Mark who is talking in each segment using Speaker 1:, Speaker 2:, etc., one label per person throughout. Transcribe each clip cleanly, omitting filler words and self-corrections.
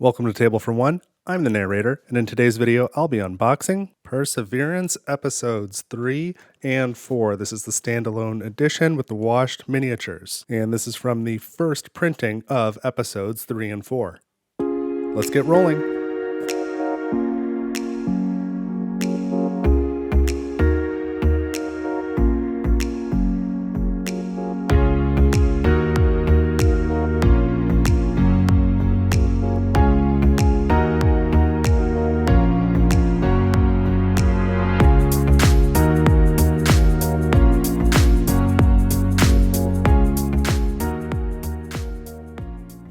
Speaker 1: Welcome to Table for One. I'm the narrator, and in today's video, I'll be unboxing Perseverance Episodes 3 and 4. This is the standalone edition with the washed miniatures, and this is from the first printing of Episodes 3 and 4. Let's get rolling.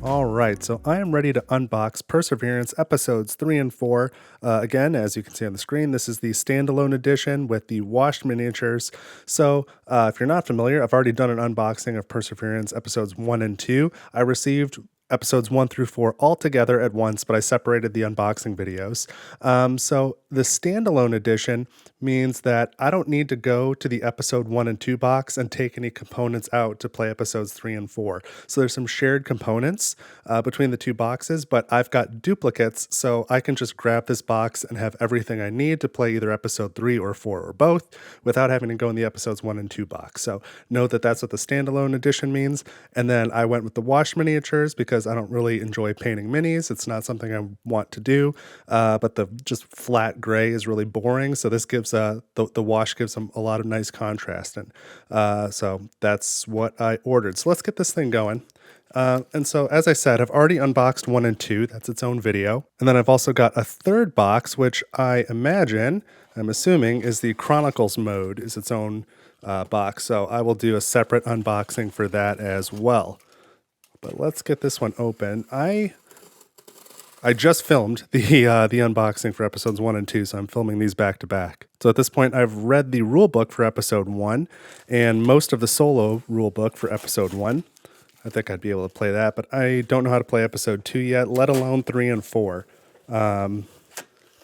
Speaker 1: Alright, so I am ready to unbox Perseverance Episodes 3 and 4. Again, as you can see on the screen, this is the standalone edition with the washed miniatures. So if you're not familiar, I've already done an unboxing of Perseverance Episodes 1 and 2. I received Episodes 1 through 4 all together at once, but I separated the unboxing videos. So the standalone edition means that I don't need to go to the Episode 1 and 2 box and take any components out to play Episodes 3 and 4. So there's some shared components between the two boxes, but I've got duplicates, so I can just grab this box and have everything I need to play either Episode 3 or 4 or both without having to go in the Episodes 1 and 2 box. So know that that's what the standalone edition means. And then I went with the wash miniatures because I don't really enjoy painting minis. It's not something I want to do, but the just flat gray is really boring. So this gives the wash gives them a lot of nice contrast, and so that's what I ordered. So let's get this thing going. And so, as I said, I've already unboxed 1 and 2. That's its own video. And then I've also got a third box, which I'm assuming, is the Chronicles mode, is its own box. So I will do a separate unboxing for that as well. But let's get this one open. I just filmed the unboxing for Episodes 1 and 2, so I'm filming these back to back. So at this point, I've read the rule book for Episode 1 and most of the solo rule book for Episode 1. I think I'd be able to play that, but I don't know how to play Episode 2 yet, let alone 3 and 4.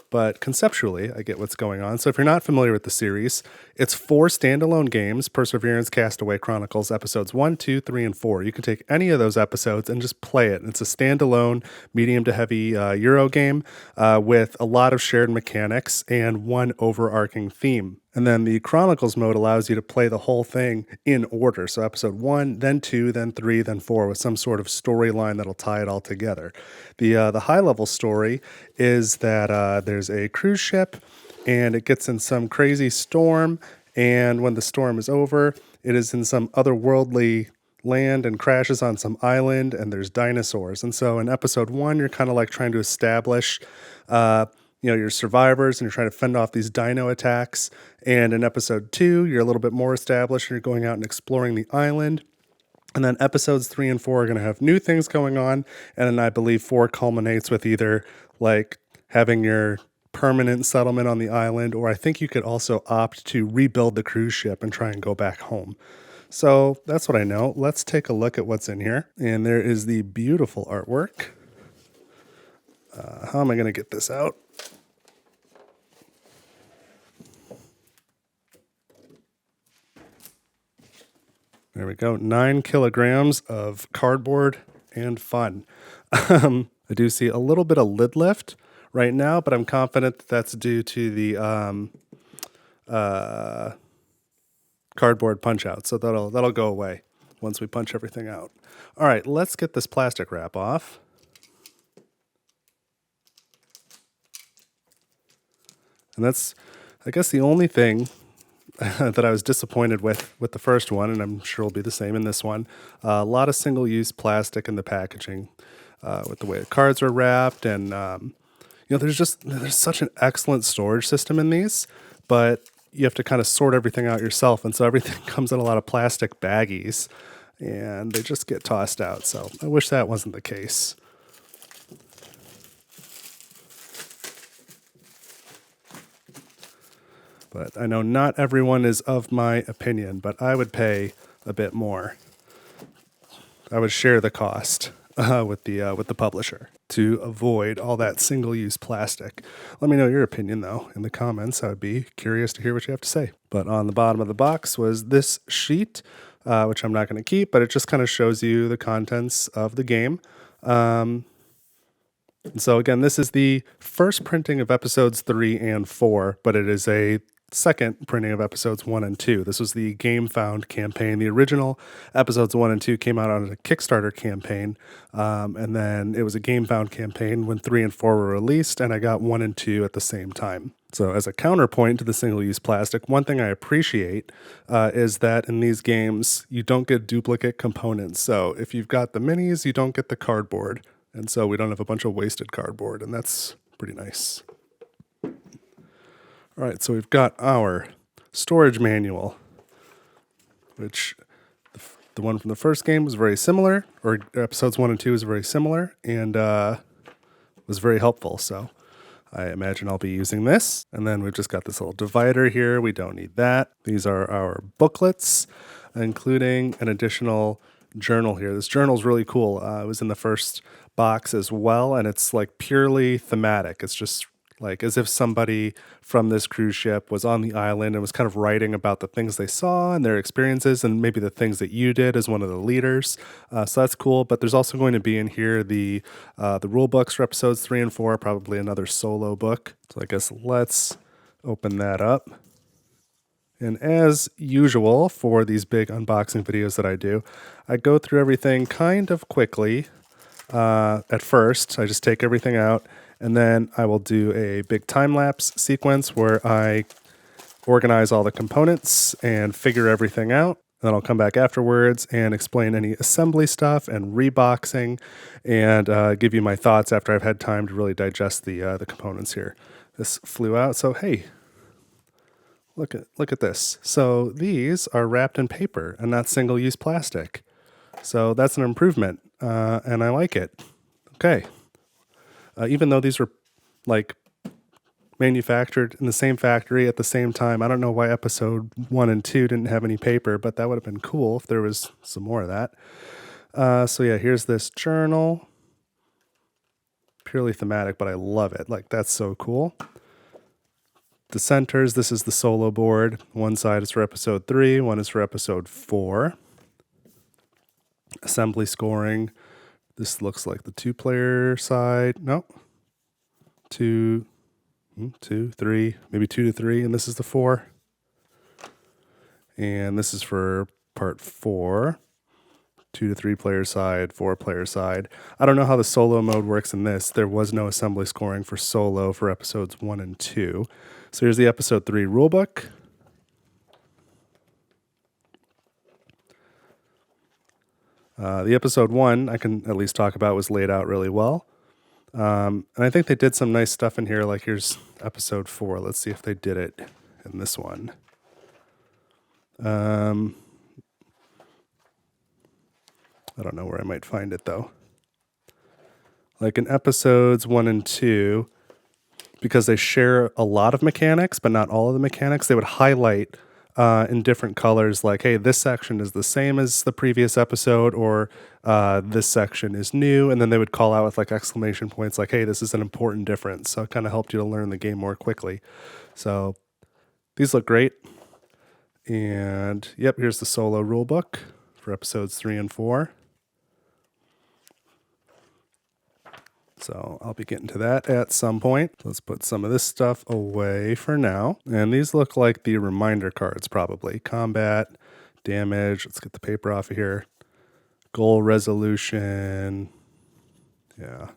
Speaker 1: But conceptually, I get what's going on. So if you're not familiar with the series, it's 4 standalone games: Perseverance, Castaway, Chronicles, Episodes 1, 2, 3, and 4. You can take any of those episodes and just play it. It's a standalone, medium to heavy Euro game with a lot of shared mechanics and one overarching theme. And then the Chronicles mode allows you to play the whole thing in order. So Episode 1, then 2, then 3, then 4, with some sort of storyline that'll tie it all together. The high-level story is that there's a cruise ship, and it gets in some crazy storm, and when the storm is over, it is in some otherworldly land and crashes on some island, and there's dinosaurs. And so in Episode 1, you're kind of like trying to establish your survivors, and you're trying to fend off these dino attacks. And in Episode 2, you're a little bit more established, and you're going out and exploring the island. And then Episodes 3 and 4 are going to have new things going on. And then I believe 4 culminates with either like having your permanent settlement on the island, or I think you could also opt to rebuild the cruise ship and try and go back home. So that's what I know. Let's take a look at what's in here. And there is the beautiful artwork. How am I going to get this out? There we go. 9 kilograms of cardboard and fun. I do see a little bit of lid lift right now, but I'm confident that that's due to the cardboard punch out. So that'll go away once we punch everything out. All right, let's get this plastic wrap off. And that's, I guess, the only thing that I was disappointed with the first one, and I'm sure will be the same in this one. A lot of single-use plastic in the packaging with the way the cards are wrapped, and there's such an excellent storage system in these, but you have to kind of sort everything out yourself, and so everything comes in a lot of plastic baggies, and they just get tossed out. So I wish that wasn't the case. But I know not everyone is of my opinion, but I would pay a bit more. I would share the cost with the publisher to avoid all that single-use plastic. Let me know your opinion, though, in the comments. I would be curious to hear what you have to say. But on the bottom of the box was this sheet, which I'm not going to keep, but it just kind of shows you the contents of the game. And so again, this is the first printing of episodes 3 and 4, but it is a second printing of episodes 1 and 2. This was the Game Found campaign. The original episodes 1 and 2 came out on a Kickstarter campaign, and then it was a Game Found campaign when 3 and 4 were released, and I got 1 and 2 at the same time. So as a counterpoint to the single-use plastic, one thing I appreciate is that in these games, you don't get duplicate components. So if you've got the minis, you don't get the cardboard. And so we don't have a bunch of wasted cardboard, and that's pretty nice. All right, so we've got our storage manual, which the one from the first game was very similar, or episodes 1 and 2 is very similar, and was very helpful. So I imagine I'll be using this. And then we've just got this little divider here. We don't need that. These are our booklets, including an additional journal here. This journal is really cool. It was in the first box as well, and it's like purely thematic. It's just like as if somebody from this cruise ship was on the island and was kind of writing about the things they saw and their experiences and maybe the things that you did as one of the leaders. So that's cool. But there's also going to be in here the rule books for episodes 3 and 4, probably another solo book. So I guess let's open that up. And as usual for these big unboxing videos that I do, I go through everything kind of quickly. At first, I just take everything out, and then I will do a big time-lapse sequence where I organize all the components and figure everything out. Then I'll come back afterwards and explain any assembly stuff and reboxing, and give you my thoughts after I've had time to really digest the components here. This flew out, so hey, look at this. So these are wrapped in paper and not single-use plastic. So that's an improvement, and I like it. Okay. Even though these were like manufactured in the same factory at the same time, I don't know why episode 1 and 2 didn't have any paper, but that would have been cool if there was some more of that. So yeah, here's this journal. Purely thematic, but I love it. Like, that's so cool. The centers, this is the solo board. One side is for episode 3, one is for episode 4. Assembly scoring. This looks like the 2-player side. No. 2, 3, maybe 2 to 3, and this is the 4. And this is for part 4. 2 to 3 player side, 4 player side. I don't know how the solo mode works in this. There was no assembly scoring for solo for episodes 1 and 2. So here's the episode 3 rulebook. The episode 1, I can at least talk about, was laid out really well. And I think they did some nice stuff in here. Like here's episode 4. Let's see if they did it in this one. I don't know where I might find it though. Like in episodes 1 and 2, because they share a lot of mechanics, but not all of the mechanics, they would highlight in different colors, like, hey, this section is the same as the previous episode, or this section is new, and then they would call out with like exclamation points, like, hey, this is an important difference. So it kind of helped you to learn the game more quickly. So these look great. And yep, here's the solo rule book for episodes 3 and 4. So I'll be getting to that at some point. Let's put some of this stuff away for now. And these look like the reminder cards, probably. Combat, damage. Let's get the paper off of here. Goal resolution. Yeah.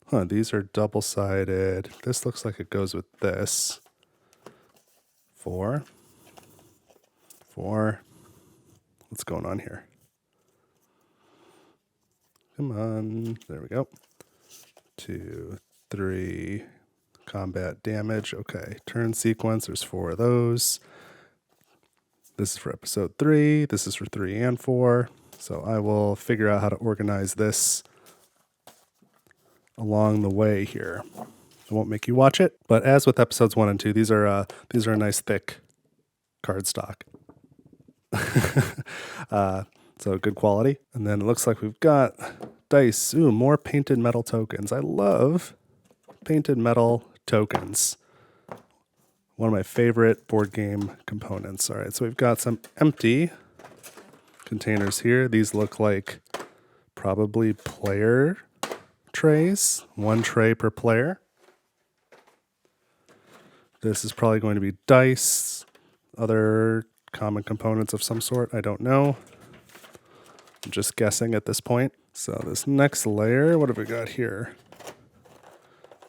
Speaker 1: Huh, these are double-sided. This looks like it goes with this. 4. What's going on here? Come on. There we go. 2, 3, combat damage. Okay, turn sequence. There's 4 of those. This is for episode 3. This is for 3 and 4. So I will figure out how to organize this along the way here. I won't make you watch it, but as with episodes 1 and 2, these are a nice thick cardstock. So good quality. And then it looks like we've got dice. Ooh, more painted metal tokens. I love painted metal tokens. One of my favorite board game components. All right, so we've got some empty containers here. These look like probably player trays, 1 tray per player. This is probably going to be dice, other common components of some sort. I don't know. I'm just guessing at this point. So this next layer, what have we got here?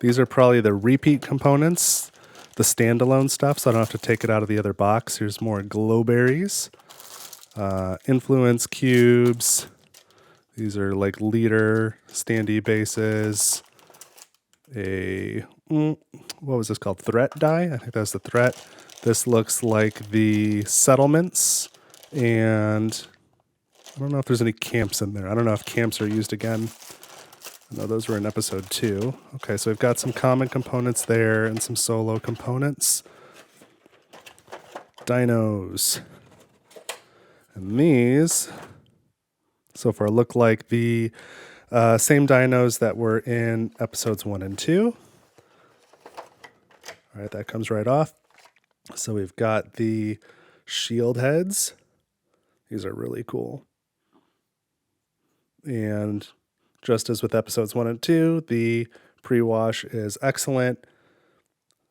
Speaker 1: These are probably the repeat components, the standalone stuff, so I don't have to take it out of the other box. Here's more glow berries, influence cubes. These are like leader standee bases. What was this called? Threat die? I think that's the threat. This looks like the settlements, and I don't know if there's any camps in there. I don't know if camps are used again. I know those were in episode 2. Okay, so we've got some common components there and some solo components. Dinos. And these so far look like the same dinos that were in episodes 1 and 2. All right, that comes right off. So we've got the shield heads. These are really cool. And just as with episodes 1 and 2, the pre-wash is excellent.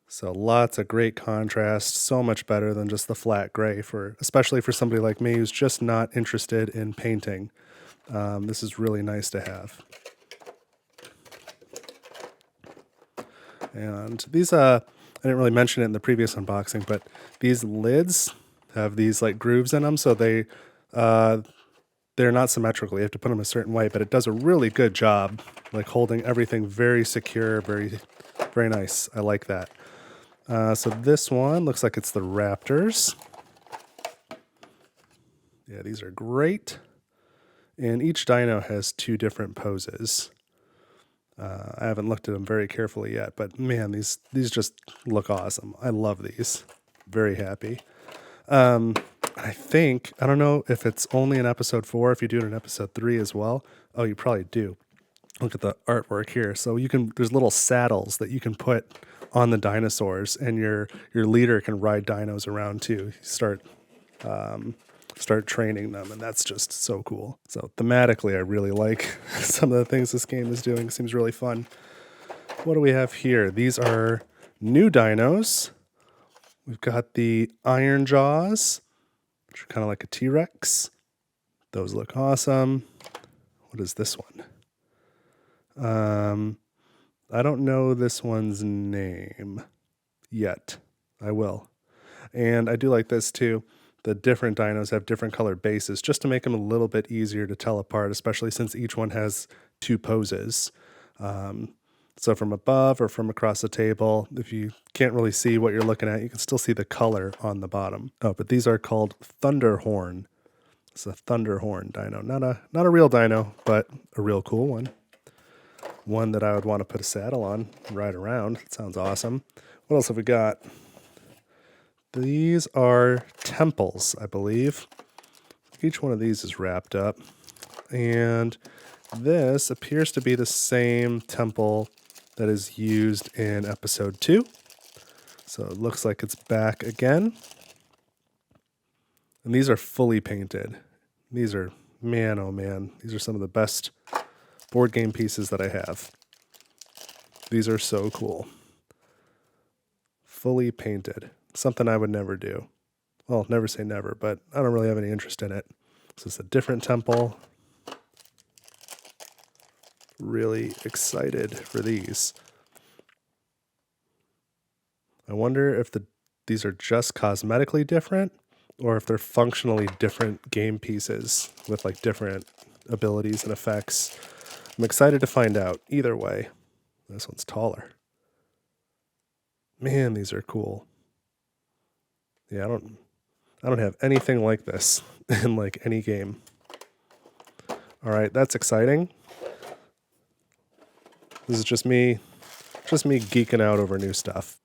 Speaker 1: So lots of great contrast, so much better than just the flat gray, especially for somebody like me who's just not interested in painting. This is really nice to have. And these, I didn't really mention it in the previous unboxing, but these lids have these like grooves in them, so they're not symmetrical. You have to put them a certain way, but it does a really good job, like holding everything very secure, very, very nice. I like that. So this one looks like it's the Raptors. Yeah, these are great. And each dino has 2 different poses. I haven't looked at them very carefully yet, but man, these just look awesome. I love these. Very happy. I don't know if it's only in episode 4, if you do it in episode 3 as well. Oh, you probably do. Look at the artwork here. So there's little saddles that you can put on the dinosaurs, and your leader can ride dinos around too. You start training them, and that's just so cool. So thematically, I really like some of the things this game is doing. Seems really fun. What do we have here? These are new dinos. We've got the Iron Jaws, which are kind of like a T-Rex. Those look awesome. What is this one? I don't know this one's name yet. I will. And I do like this too. The different dinos have different colored bases just to make them a little bit easier to tell apart, especially since each one has 2 poses. So from above or from across the table, if you can't really see what you're looking at, you can still see the color on the bottom. Oh, but these are called Thunderhorn. It's a Thunderhorn dino. Not a real dino, but a real cool one. One that I would want to put a saddle on and ride around. It sounds awesome. What else have we got? These are temples, I believe. Each one of these is wrapped up. And this appears to be the same temple that is used in episode 2. So it looks like it's back again. And these are fully painted. These are, man, oh man, these are some of the best board game pieces that I have. These are so cool. Fully painted. Something I would never do. Well, never say never, but I don't really have any interest in it. So it's a different temple. Really excited for these. I wonder if these are just cosmetically different or if they're functionally different game pieces with like different abilities and effects. I'm excited to find out. Either way, this one's taller. Man, these are cool. Yeah, I don't have anything like this in like any game. All right, that's exciting. This is just me geeking out over new stuff.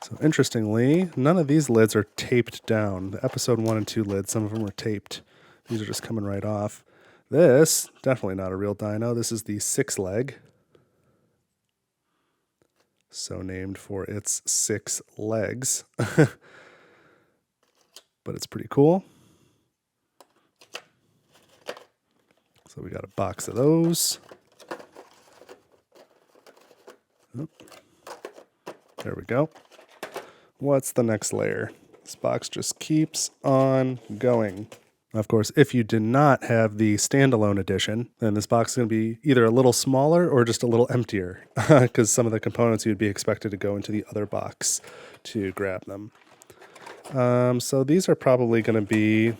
Speaker 1: So interestingly, none of these lids are taped down. The episode 1 and 2 lids, some of them are taped. These are just coming right off. This, definitely not a real dino. This is the 6-leg. So named for its 6 legs. But it's pretty cool. So we got a box of those. There we go. What's the next layer? This box just keeps on going. Of course, if you did not have the standalone edition, then this box is going to be either a little smaller or just a little emptier, because some of the components you'd be expected to go into the other box to grab them. So these are probably going to be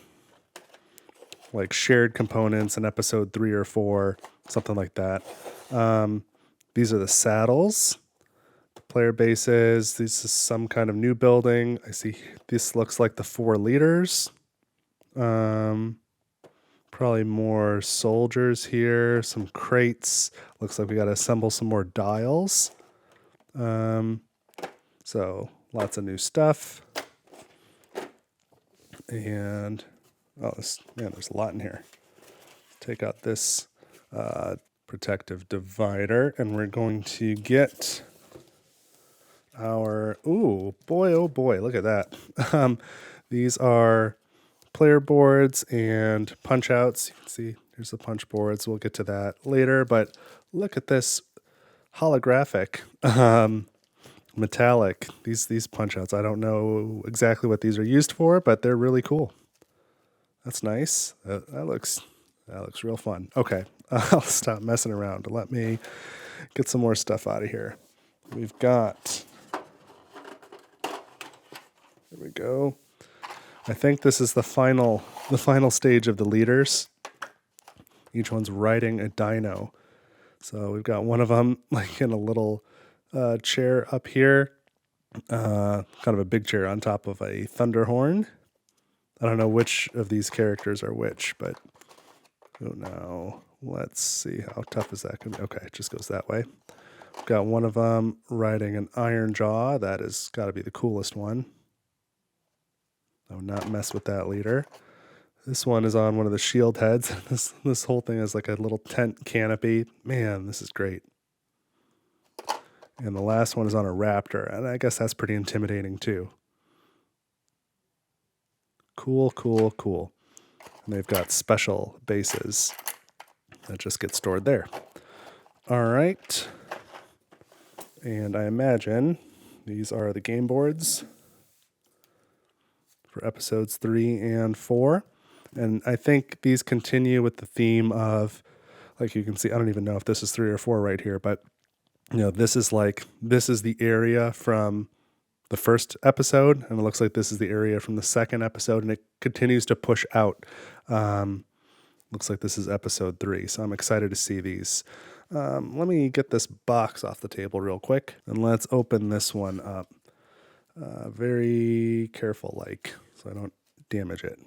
Speaker 1: like shared components in episode 3 or 4, something like that. These are the saddles, player bases. This is some kind of new building. I see this looks like the 4 leaders. Probably more soldiers here, some crates. Looks like we got to assemble some more dials. So lots of new stuff. And there's a lot in here. Take out this protective divider, and we're going to get our, oh boy, look at that. These are player boards and punch outs. You can see here's the punch boards. We'll get to that later, but look at this holographic metallic. These punch outs. I don't know exactly what these are used for, but they're really cool. That's nice. That looks real fun. Okay, I'll stop messing around. Let me get some more stuff out of here. We've got, there we go. I think this is the final stage of the leaders. Each one's riding a dino. So we've got one of them like in a little chair up here, kind of a big chair on top of a thunder horn. I don't know which of these characters are which, but now let's see, how tough is that going to be? Okay, it just goes that way. We've got one of them riding an iron jaw. That has got to be the coolest one. I would not mess with that leader. This one is on one of the shield heads. This whole thing is like a little tent canopy. Man, this is great. And the last one is on a raptor, and I guess that's pretty intimidating too. Cool. And they've got special bases that just get stored there. All right. And I imagine these are the game boards for episodes 3 and 4. And I think these continue with the theme of, like you can see, I don't even know if this is 3 or 4 right here, but this is the area from the first episode, and it looks like this is the area from the second episode, and it continues to push out. Looks like this is episode 3, so I'm excited to see these. Let me get this box off the table real quick, and let's open this one up. Very careful, so I don't damage it.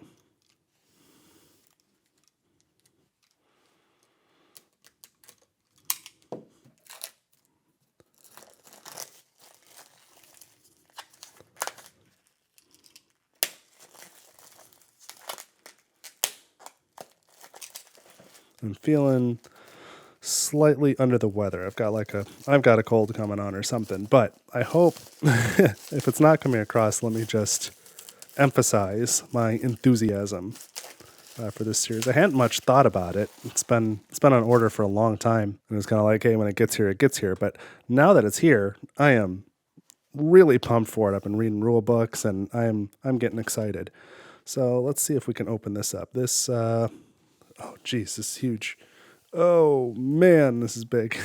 Speaker 1: I'm feeling slightly under the weather. I've got a cold coming on or something, but I hope if it's not coming across, let me just emphasize my enthusiasm for this series. I hadn't much thought about it. It's been on order for a long time, and it's kind of like, hey, when it gets here, it gets here. But now that it's here, I am really pumped for it. I've been reading rule books, and I'm getting excited. So let's see if we can open this up. This oh geez, this is huge. Oh man, this is big.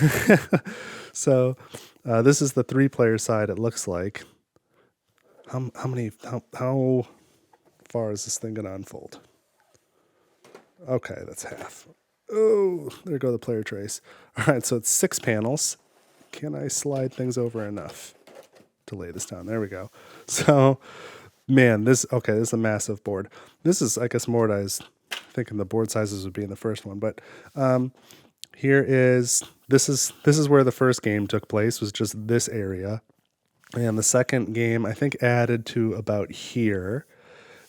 Speaker 1: So this is the 3-player side. It looks like. How far is this thing gonna unfold? Okay, that's half. Oh, there go the player trays. All right, so it's 6 panels. Can I slide things over enough to lay this down? There we go. So, man, this is a massive board. This is, I guess, more what I was thinking the board sizes would be in the first one, but this is where the first game took place, was just this area. And the second game, I think, added to about here.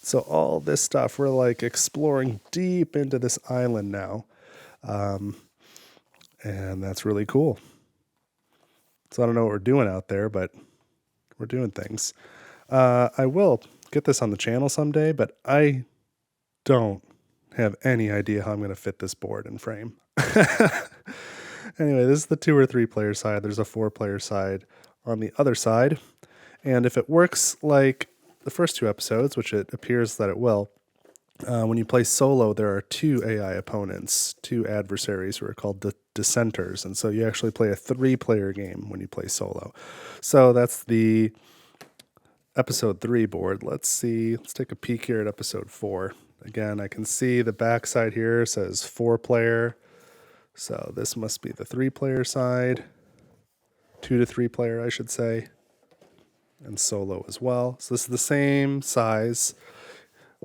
Speaker 1: So all this stuff, we're like exploring deep into this island now. And that's really cool. So I don't know what we're doing out there, but we're doing things. I will get this on the channel someday, but I don't have any idea how I'm going to fit this board and frame. Anyway, this is the 2 or 3 player side. There's a 4-player side on the other side. And if it works like the first 2 episodes, which it appears that it will, when you play solo, there are 2 AI opponents, 2 adversaries who are called dissenters. And so you actually play a 3-player game when you play solo. So that's the episode 3 board. Let's see. Let's take a peek here at episode 4. Again, I can see the backside here says 4-player. So this must be the 3-player side. 2 to 3-player, I should say. And solo as well. So this is the same size,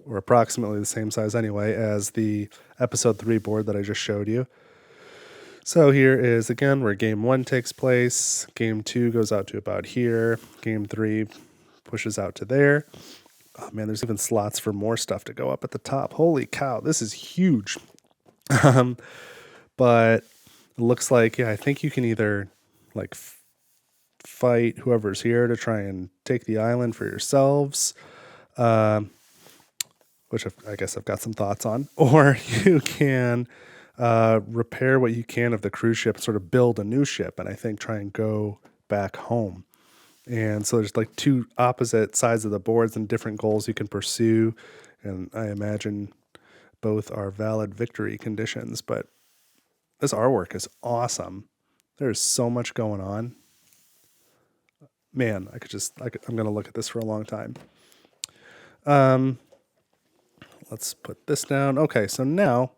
Speaker 1: or approximately the same size anyway, as the episode 3 board that I just showed you. So here is, again, where game 1 takes place. Game 2 goes out to about here. Game 3 pushes out to there. Oh man, there's even slots for more stuff to go up at the top. Holy cow, this is huge. But it looks like, yeah, I think you can either like fight whoever's here to try and take the island for yourselves, which I guess I've got some thoughts on, or you can repair what you can of the cruise ship, sort of build a new ship, and I think try and go back home. And so there's like 2 opposite sides of the boards and different goals you can pursue, and I imagine both are valid victory conditions, but this artwork is awesome. There's so much going on. Man, I'm going to look at this for a long time. Let's put this down. Okay, so now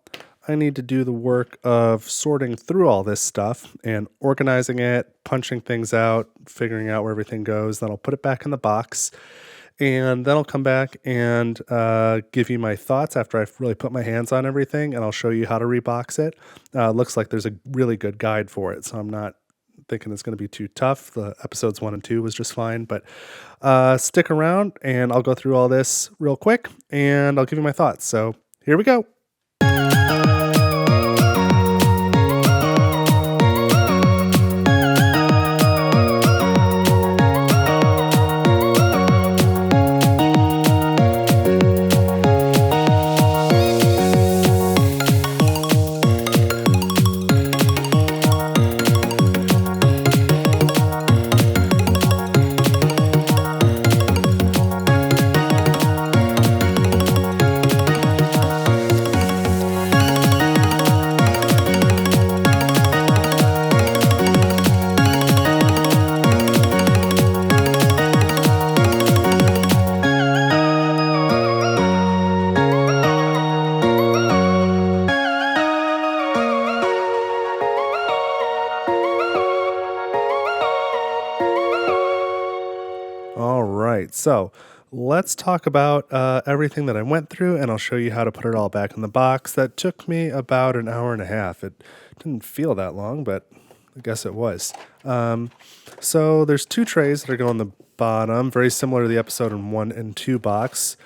Speaker 1: I need to do the work of sorting through all this stuff and organizing it, punching things out, figuring out where everything goes. Then I'll put it back in the box. And then I'll come back and give you my thoughts after I've really put my hands on everything, and I'll show you how to rebox it. Looks like there's a really good guide for it, so I'm not thinking it's going to be too tough. The episodes 1 and 2 was just fine, but stick around and I'll go through all this real quick and I'll give you my thoughts. So here we go. So let's talk about everything that I went through, and I'll show you how to put it all back in the box. That took me about an hour and a half. It didn't feel that long, but I guess it was. So there's 2 trays that are going on the bottom, very similar to the episode 1 and 2 box.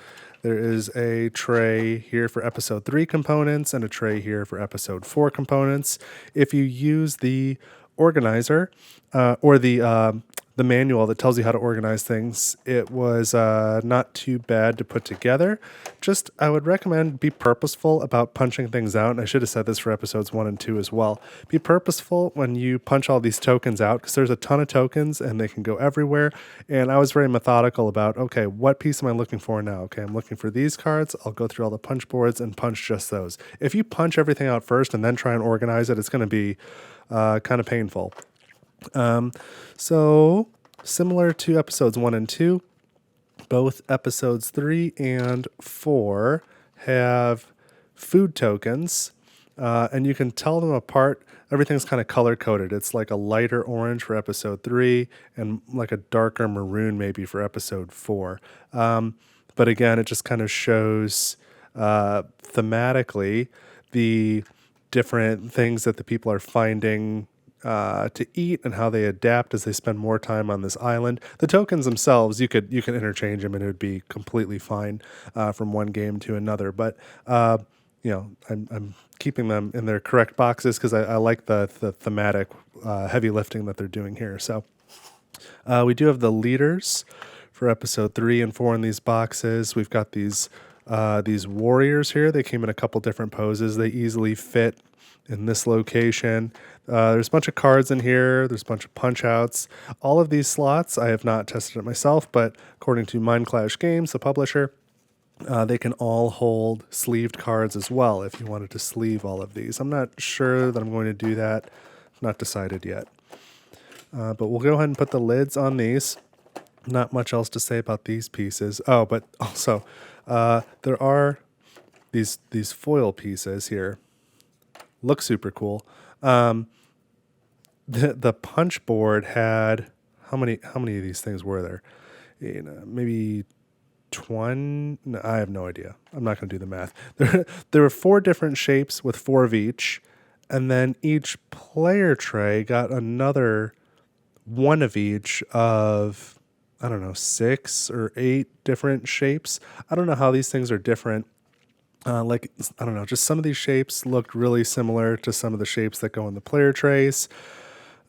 Speaker 1: There is a tray here for episode 3 components and a tray here for episode 4 components. If you use the organizer or the manual that tells you how to organize things, it was not too bad to put together. Just, I would recommend be purposeful about punching things out. And I should have said this for episodes 1 and 2 as well. Be purposeful when you punch all these tokens out, because there's a ton of tokens and they can go everywhere. And I was very methodical about, okay, what piece am I looking for now? Okay, I'm looking for these cards. I'll go through all the punch boards and punch just those. If you punch everything out first and then try and organize it, it's going to be kind of painful. So similar to episodes 1 and 2, both episodes 3 and 4 have food tokens, and you can tell them apart. Everything's kind of color coded. It's like a lighter orange for episode 3 and like a darker maroon maybe for episode 4. But again, it just kind of shows thematically the different things that the people are finding to eat and how they adapt as they spend more time on this island. The tokens themselves, you can interchange them and it would be completely fine from one game to another. But I'm keeping them in their correct boxes because I like the thematic heavy lifting that they're doing here. So we do have the leaders for episode 3 and 4 in these boxes. We've got these warriors here. They came in a couple different poses. They easily fit in this location. There's a bunch of cards in here. There's a bunch of punch outs. All of these slots, I have not tested it myself, but according to Mindclash Games, the publisher, they can all hold sleeved cards as well if you wanted to sleeve all of these. I'm not sure that I'm going to do that. Not decided yet. But we'll go ahead and put the lids on these. Not much else to say about these pieces. Oh, but also there are these foil pieces here. Look super cool. The punch board had how many of these things were there? Maybe 20. No, I have no idea. I'm not going to do the math. There were 4 different shapes with 4 of each, and then each player tray got another 1 of each of, I don't know, 6 or 8 different shapes. I don't know how these things are different. I don't know, just some of these shapes looked really similar to some of the shapes that go in the player trays.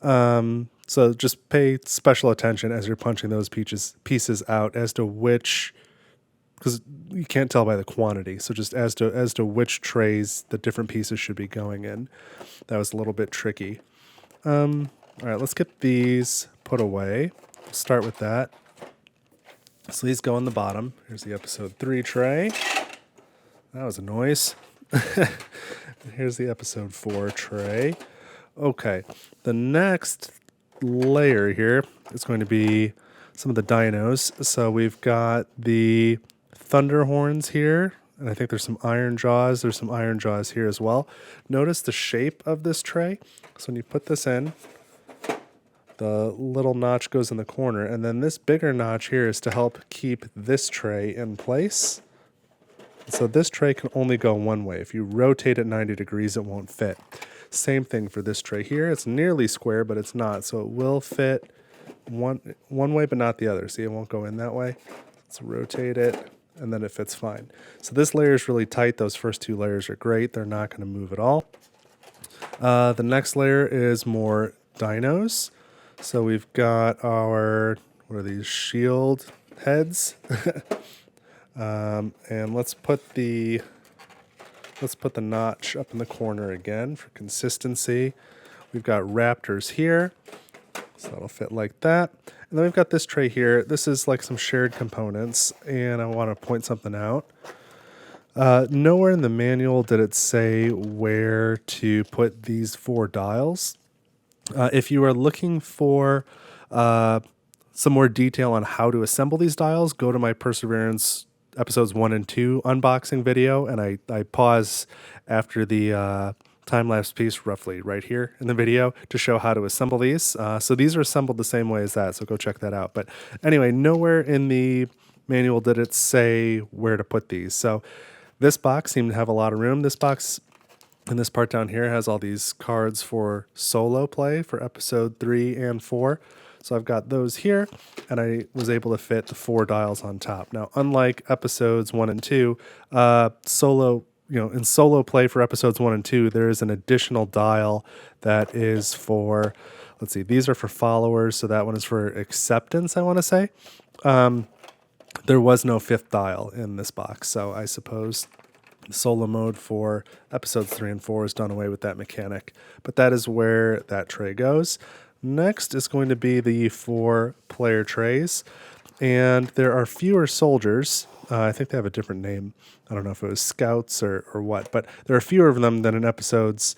Speaker 1: So just pay special attention as you're punching those pieces out as to which, because you can't tell by the quantity. So just as to which trays the different pieces should be going in. That was a little bit tricky. All right, let's get these put away. We'll start with that. So these go on the bottom. Here's the episode 3 tray. That was a noise. Here's the episode 4 tray. Okay, the next layer here is going to be some of the dinos. So we've got the thunder horns here, and I think there's some iron jaws. There's some iron jaws here as well. Notice the shape of this tray. So when you put this in, the little notch goes in the corner, and then this bigger notch here is to help keep this tray in place. So this tray can only go one way. If you rotate it 90 degrees, it won't fit. Same thing for this tray here. It's nearly square, but it's not. So it will fit one way, but not the other. See, it won't go in that way. Let's rotate it, and then it fits fine. So this layer is really tight. Those first 2 layers are great. They're not going to move at all. The next layer is more dinos. So we've got our, what are these, shield heads? And let's put the notch up in the corner again for consistency. We've got raptors here, so that'll fit like that. And then we've got this tray here. This is like some shared components, and I want to point something out. Nowhere in the manual did it say where to put these 4 dials. If you are looking for some more detail on how to assemble these dials, go to my Perseverance episodes 1 and 2 unboxing video, and I pause after the time-lapse piece roughly right here in the video to show how to assemble these. So these are assembled the same way as that, so go check that out. But anyway, nowhere in the manual did it say where to put these. So this box seemed to have a lot of room. This box in this part down here has all these cards for solo play for episode 3 and 4. So I've got those here, and I was able to fit the 4 dials on top. Now, unlike episodes 1 and 2, in solo play for episodes 1 and 2, there is an additional dial that is for, let's see, these are for followers, so that one is for acceptance, I want to say. There was no 5th dial in this box, so I suppose the solo mode for episodes 3 and 4 is done away with that mechanic. But that is where that tray goes. Next is going to be the 4 player trays, and there are fewer soldiers. I think they have a different name. I don't know if it was scouts or what, but there are fewer of them than in episodes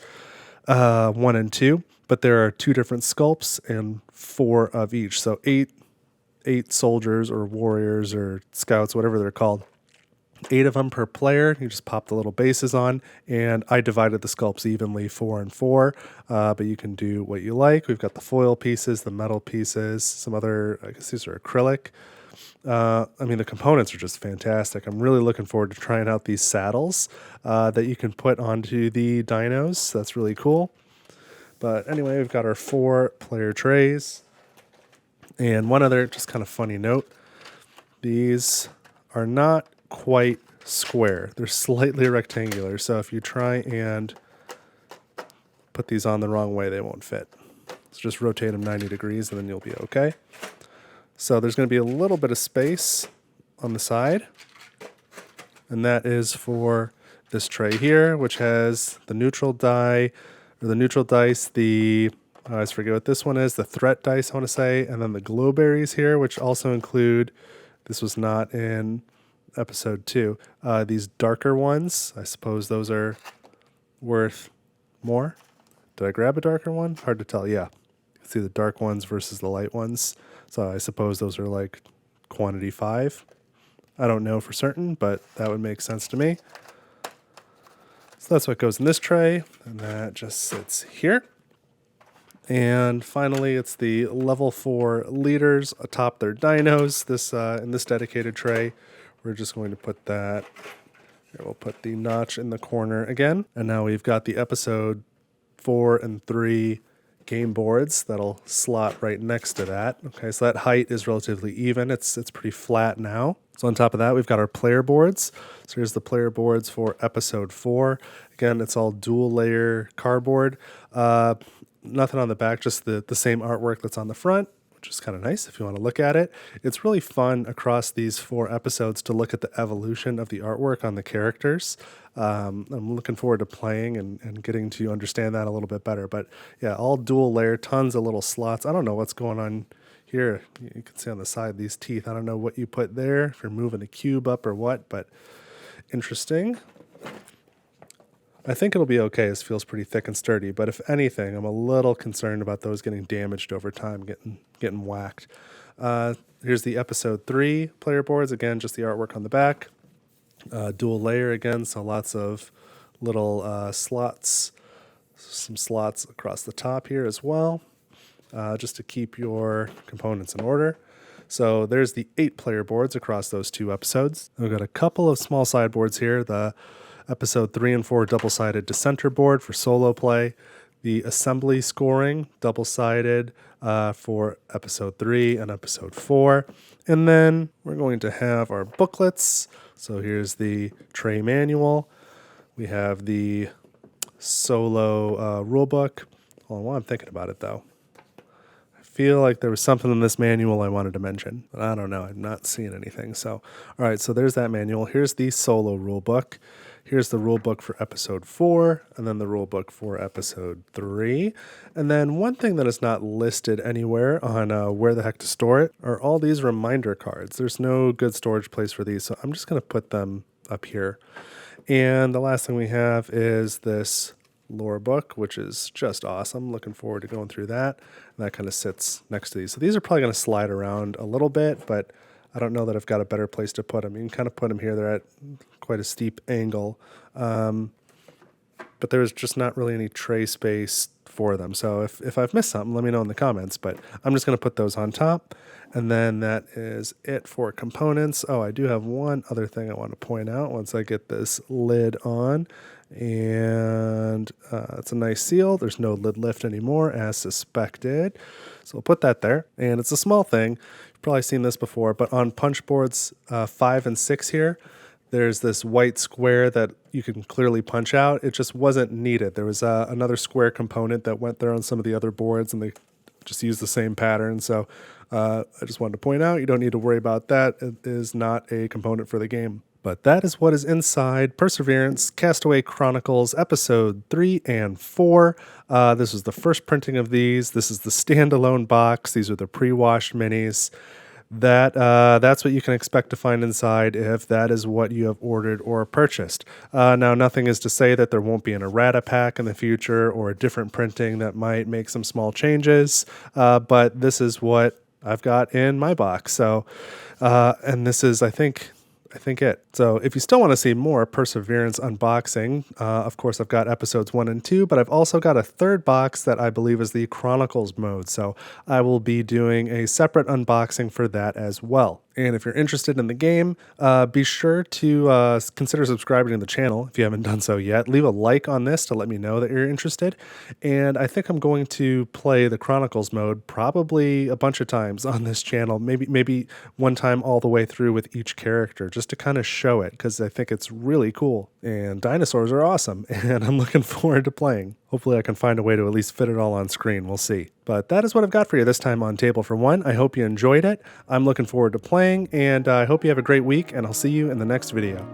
Speaker 1: 1 and 2, but there are 2 different sculpts and 4 of each. So 8 soldiers or warriors or scouts, whatever they're called. 8 of them per player. You just pop the little bases on, and I divided the sculpts evenly 4 and 4, but you can do what you like. We've got the foil pieces, the metal pieces, some other, I guess these are acrylic. The components are just fantastic. I'm really looking forward to trying out these saddles that you can put onto the dinos. That's really cool. But anyway, we've got our 4 player trays. And one other just kind of funny note, these are not quite square. They're slightly rectangular, so if you try and put these on the wrong way, they won't fit. So just rotate them 90 degrees and then you'll be okay. So there's going to be a little bit of space on the side, and that is for this tray here, which has the neutral die, or the neutral dice, the I always forget what this one is, the threat dice, I want to say, and then the glow berries here, which also include, this was not in episode 2, these darker ones. I suppose those are worth more. Did I grab a darker one? Hard to tell. Yeah. See the dark ones versus the light ones. So I suppose those are like quantity 5. I don't know for certain, but that would make sense to me. So that's what goes in this tray, and that just sits here. And finally, it's the level 4 leaders atop their dinos. This in this dedicated tray, we're just going to put that. Here, we'll put the notch in the corner again, and now we've got the episode 4 and 3 game boards that'll slot right next to that. Okay, so that height is relatively even. It's pretty flat now. So on top of that, we've got our player boards. So here's the player boards for episode 4. Again, it's all dual layer cardboard. Nothing on the back, just the same artwork that's on the front, which is kind of nice if you want to look at it. It's really fun across these 4 episodes to look at the evolution of the artwork on the characters. I'm looking forward to playing and getting to understand that a little bit better. But yeah, all dual layer, tons of little slots. I don't know what's going on here. You can see on the side these teeth. I don't know what you put there, if you're moving a cube up or what, but interesting. I think it'll be okay. This feels pretty thick and sturdy, but if anything, I'm a little concerned about those getting damaged over time, getting whacked. Here's the episode 3 player boards. Again, just the artwork on the back. Dual layer again, so lots of little slots, some slots across the top here as well, just to keep your components in order. So there's the 8 player boards across those 2 episodes. We've got a couple of small sideboards here. The episode 3 and 4 double-sided dissenter board for solo play. The assembly scoring double-sided for episode 3 and episode 4. And then we're going to have our booklets. So here's the tray manual. We have the solo rulebook. Hold on, while I'm thinking about it though, I feel like there was something in this manual I wanted to mention, but I don't know. I'm not seeing anything. So, all right, so there's that manual. Here's the solo rulebook. Here's the rule book for episode 4, and then the rule book for episode 3. And then one thing that is not listed anywhere on where the heck to store it are all these reminder cards. There's no good storage place for these, so I'm just going to put them up here. And the last thing we have is this lore book, which is just awesome. Looking forward to going through that. And that kind of sits next to these. So these are probably going to slide around a little bit, but I don't know that I've got a better place to put them. You can kind of put them here. They're at quite a steep angle. But there's just not really any tray space for them. So if I've missed something, let me know in the comments. But I'm just going to put those on top. And then that is it for components. Oh, I do have one other thing I want to point out once I get this lid on. And it's a nice seal. There's no lid lift anymore, as suspected. So we'll put that there. And it's a small thing. You've probably seen this before, but on punch boards 5 and 6 here, there's this white square that you can clearly punch out. It just wasn't needed. There was another square component that went there on some of the other boards, and they just used the same pattern. So I just wanted to point out, you don't need to worry about that. It is not a component for the game. But that is what is inside Perseverance Castaway Chronicles Episode 3 and 4. This was the first printing of these. This is the standalone box. These are the pre-washed minis. That's what you can expect to find inside if that is what you have ordered or purchased. Now, nothing is to say that there won't be an errata pack in the future or a different printing that might make some small changes, but this is what I've got in my box. So, and this is, I think it. So if you still want to see more Perseverance unboxing, of course, I've got episodes 1 and 2, but I've also got a third box that I believe is the Chronicles mode. So I will be doing a separate unboxing for that as well. And if you're interested in the game, be sure to consider subscribing to the channel if you haven't done so yet. Leave a like on this to let me know that you're interested. And I think I'm going to play the Chronicles mode probably a bunch of times on this channel, maybe one time all the way through with each character, just to kind of show it, because I think it's really cool. And dinosaurs are awesome, and I'm looking forward to playing. Hopefully I can find a way to at least fit it all on screen. We'll see. But that is what I've got for you this time on Table for One. I hope you enjoyed it. I'm looking forward to playing, and I hope you have a great week, and I'll see you in the next video.